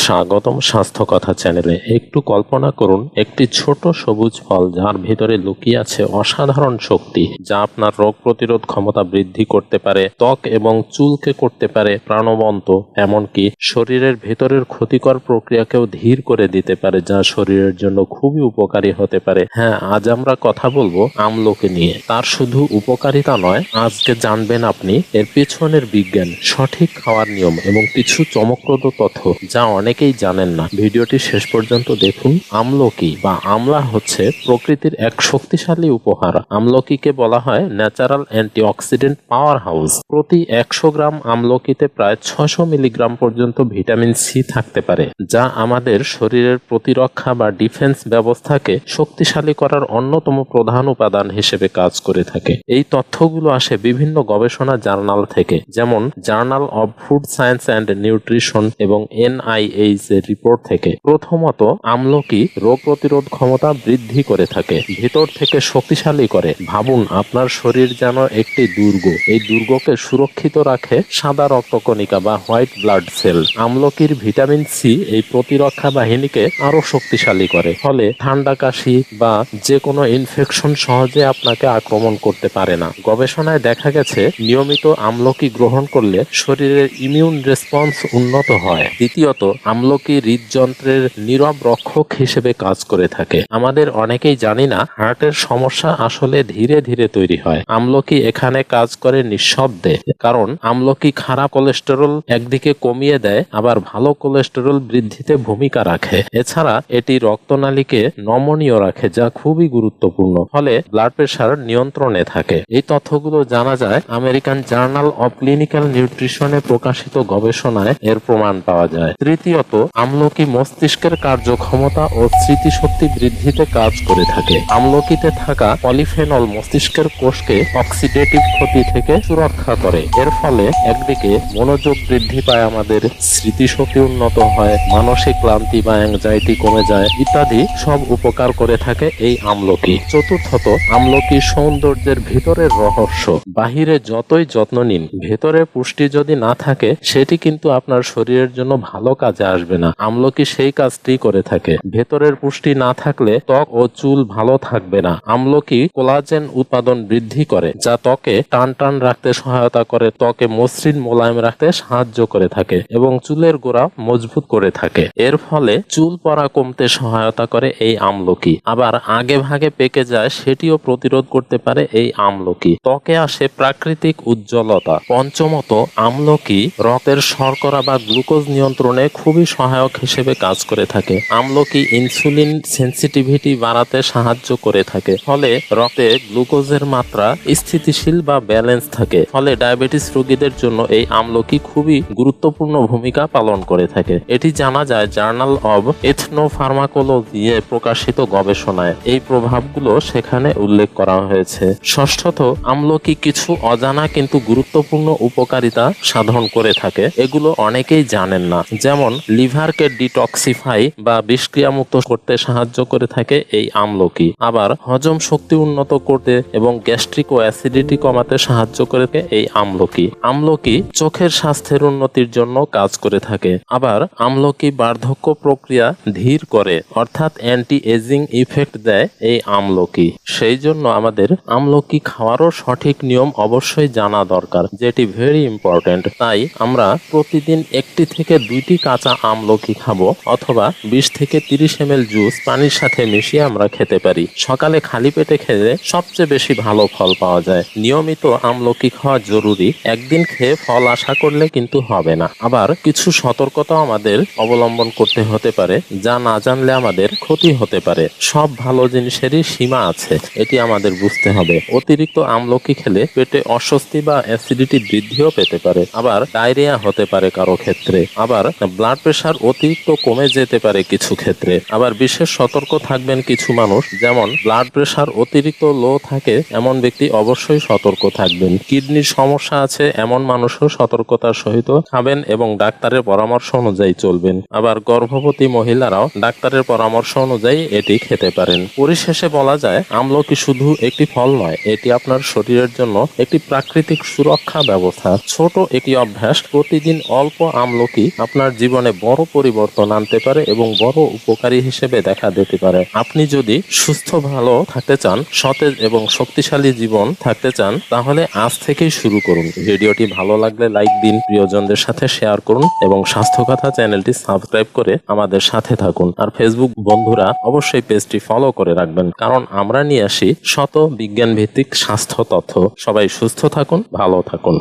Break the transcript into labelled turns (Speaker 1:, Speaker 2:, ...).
Speaker 1: স্বাগতম স্বাস্থ্য কথা চ্যানেলে। একটু কল্পনা করুন একটি ছোট সবুজ ফল যার ভিতরে লুকিয়ে আছে অসাধারণ শক্তি, যা আপনার রোগ প্রতিরোধ ক্ষমতা বৃদ্ধি করতে পারে, ত্বক এবং চুলকে করতে পারে প্রাণবন্ত, এমনকি শরীরের ভেতরের ক্ষতিকর প্রক্রিয়াকেও ধীর করে দিতে পারে, যা শরীরের জন্য খুবই উপকারী হতে পারে। হ্যাঁ, আজ আমরা কথা বলবো আমলকি নিয়ে। তার শুধু উপকারিতা নয়, আজকে জানবেন আপনি এর পেছনের বিজ্ঞান, সঠিক খাওয়ার নিয়ম এবং কিছু চমকপ্রদ তথ্য যা অনেকেই জানেন না। ভিডিওটি শেষ পর্যন্ত দেখুন। আমলকি বা আমলা হচ্ছে প্রকৃতির এক শক্তিশালী উপহার। আমলকিকে বলা হয় ন্যাচারাল অ্যান্টিঅক্সিডেন্ট পাওয়ার হাউস। প্রতি 100 গ্রাম আমলকিতে প্রায় 600 মিলিগ্রাম পর্যন্ত ভিটামিন সি থাকতে পারে, যা আমাদের শরীরের প্রতিরক্ষা বা ডিফেন্স ব্যবস্থাকে শক্তিশালী করার অন্যতম প্রধান উপাদান হিসেবে কাজ করে থাকে। এই তথ্যগুলো আসে বিভিন্ন গবেষণা জার্নাল থেকে, যেমন journal of food science and nutrition এবং NIH এর রিপোর্ট থেকে। প্রথমত, আমলকি রোগ প্রতিরোধ ক্ষমতা বৃদ্ধি করে থাকে, ভেতর থেকে শক্তিশালী করে। ভাবুন, আপনার শরীর যেন একটি দুর্গ। এই দুর্গকে সুরক্ষিত রাখে সাদা রক্তকণিকা বা হোয়াইট ব্লাড সেল। আমলকির ভিটামিন সি এই প্রতিরক্ষা বাহিনীকে আরো শক্তিশালী করে, ফলে ঠান্ডা, কাশি বা যে কোনো ইনফেকশন সহজে আপনাকে আক্রমণ করতে পারে না। গবেষণায় দেখা গেছে নিয়মিত আমলকি গ্রহণ করলে শরীরের ইমিউন রেসপন্স উন্নত হয়। দ্বিতীয়ত, আমলকি হৃদযন্ত্রের নীরব রক্ষক হিসেবে কাজ করে থাকে। আমাদের অনেকেই জানি না হার্টের সমস্যা আসলে ধীরে ধীরে তৈরি হয়। আমলকি এখানে কাজ করে নিঃশব্দে, কারণ আমলকি খারাপ কোলেস্টেরল একদিকে কমিয়ে দেয়, আবার ভালো কোলেস্টেরল বৃদ্ধিতে ভূমিকা রাখে। এছাড়া এটি রক্তনালীকে নমনীয় রাখে, যা খুবই গুরুত্বপূর্ণ, ফলে ব্লাড প্রেশার নিয়ন্ত্রণে থাকে। এই তথ্যগুলো জানা যায় আমেরিকান জার্নাল অব ক্লিনিক্যাল নিউট্রিশনে প্রকাশিত গবেষণায় এর প্রমাণ পাওয়া যায়। তৃতীয়ত, আমলকি মস্তিষ্কের কার্যক্ষমতা ও স্মৃতিশক্তি বৃদ্ধিতে কাজ করে থাকে। আমলকিতে থাকা পলিফেনল মস্তিষ্কের কোষকে অক্সিডেটিভ ক্ষতি থেকে সুরক্ষা করে। এর ফলে একদিকে মনোযোগ বৃদ্ধি পায়, আমাদের স্মৃতিশক্তি উন্নত হয়, মানসিক ক্লান্তি বা অ্যাংজাইটি কমে যায় ইত্যাদি সব উপকার করে থাকে এই আমলকি। চতুর্থত, আমলকি সৌন্দর্যের ভিতরের রহস্য। বাহিরে যতই যত্ন নিন, ভেতরে পুষ্টি যদি না থাকে, সেটি কিন্তু আপনার শরীরের জন্য ভালো কাজে আসবে না। আমলকি সেই কাজটি করে থাকে। ভেতরের পুষ্টি না থাকলে ত্বক ও চুল ভালো থাকবে না। আমলকি কোলাজেন উৎপাদন বৃদ্ধি করে, যা ত্বকে টান টান রাখতে সহায়তা করে, ত্বকে মসৃণ মোলায়েম রাখতে সাহায্য করে থাকে এবং চুলের গোড়া মজবুত করে থাকে। এর ফলে চুল পড়া কমতে সহায়তা করে এই আমলকি। আবার আগে ভাগে পেকে যায়, সেটিও প্রতিরোধ করতে পারে এই আমলকি। ত্বকে আসে প্রাকৃতিক উজ্জ্বলতা। পঞ্চমত, আমলকি রক্তের শর্করা বা গ্লুকোজ নিয়ন্ত্রণে খুবই সহায়ক হিসেবে কাজ করে থাকে। আমলকি ইনসুলিন সেন্সিটিভিটি বাড়াতে সাহায্য করে থাকে, ফলে রক্তে গ্লুকোজের মাত্রা স্থিতিশীল বা ব্যালেন্স থাকে। ফলে ডায়াবেটিস রোগীদের জন্য এই আমলকি খুবই গুরুত্বপূর্ণ ভূমিকা পালন করে থাকে। এটি জানা যায় জার্নাল অব এথনোফার্মাকোলজি এ প্রকাশিত গবেষণায়। এই প্রভাবগুলো সেখানে উল্লেখ করা হয়েছে। ষষ্ঠত, আমলকি কিছু অজানা কিন্তু গুরুত্বপূর্ণ উপকারিতা সাধন করে থাকে। এগুলো অনেকেই জানেন না। যেমন লিভারকে ডিটক্সিফাই বা বিষক্রিয়ামুক্ত করতে সাহায্য করে থাকে এই আমলকি। আবার হজম শক্তি উন্নত করতে এবং গ্যাস্ট্রিক ও অ্যাসিডিটি কমাতে সাহায্য করে থাকে এই আমলকি। আমলকি চোখের স্বাস্থ্যের উন্নতির জন্য কাজ করে থাকে। আবার আমলকি বার্ধক্য প্রক্রিয়া ধীর করে, অর্থাৎ অ্যান্টি এজিং ইফেক্ট দেয় এই আমলকি। সেই জন্য আমাদের আমলকি খাওয়ারও সঠিক নিয়ম অবশ্যই জানা দরকার, যেটি ভেরি ইম্পর্টেন্ট। তাই আমরা প্রতিদিন 1 থেকে 2টি কাঁচা আমলকি খাবো, অথবা 20 থেকে 30 ml জুস পানির সাথে মিশিয়ে আমরা খেতে পারি। সকালে খালি পেটে খেলে সবচেয়ে বেশি ভালো ফল পাওয়া যায়। নিয়মিত আমলকি খাওয়া জরুরি। একদিন খেয়ে ফল আশা করলে কিন্তু হবে না। আবার কিছু সতর্কতাও আমাদের অবলম্বন করতে হতে পারে, যা না জানলে আমাদের ক্ষতি হতে পারে। সব ভালো জিনিসেরই সীমা আছে, এটি আমাদের বুঝতে হবে। অতিরিক্ত আমলকি খেলে পেটে অস্বস্তি বা অ্যাসিডিটি বৃদ্ধিও পেতে পারে, আবার ডায়রিয়া হতে পারে কারো ক্ষেত্রে, আবার ব্লাড প্রেশার অতিরিক্ত কমে যেতে পারে কিছু ক্ষেত্রে। আবার বিশেষ সতর্ক থাকবেন কিছু মানুষ, যেমন ব্লাড প্রেশার অতিরিক্ত লো থাকে এমন ব্যক্তি অবশ্যই সতর্ক থাকবেন। কিডনির সমস্যা আছে এমন মানুষও সতর্কতার সহিত খাবেন এবং ডাক্তারের পরামর্শ অনুযায়ী চলবেন। আবার গর্ভবতী মহিলারাও ডাক্তারের পরামর্শ অনুযায়ী এটি খেতে পারেন। পরিশেষে বলা যায়, আমলকি শুধু একটি ফল নয়, এটি আপনার শরীরের জন্য একটি প্রাকৃতিক সুরক্ষা ব্যবস্থা। ছোট একটি অভ্যাস, প্রতিদিন অল্প আমলকি আপনার জীবনে বড় পরিবর্তন আনতে পারে এবং বড় উপকারী হিসেবে দেখা দিতে পারে। আপনি যদি সুস্থ ভালো থাকতে চান, সতেজ এবং শক্তিশালী জীবন থাকতে চান, তাহলে আজ থেকেই শুরু করুন। ভিডিওটি ভালো লাগলে লাইক দিন, প্রিয়জনদের সাথে শেয়ার করুন এবং স্বাস্থ্য কথা চ্যানেলটি সাবস্ক্রাইব করে আমাদের সাথে থাকুন। আর ফেসবুক বন্ধুরা অবশ্যই পেজটি ফলো করে রাখবেন, কারণ আমরা নিয়ে আসি শত বিজ্ঞান ভিত্তিক স্বাস্থ্য তথ্য। সবাই সুস্থ থাকুন, ভালো থাকুন।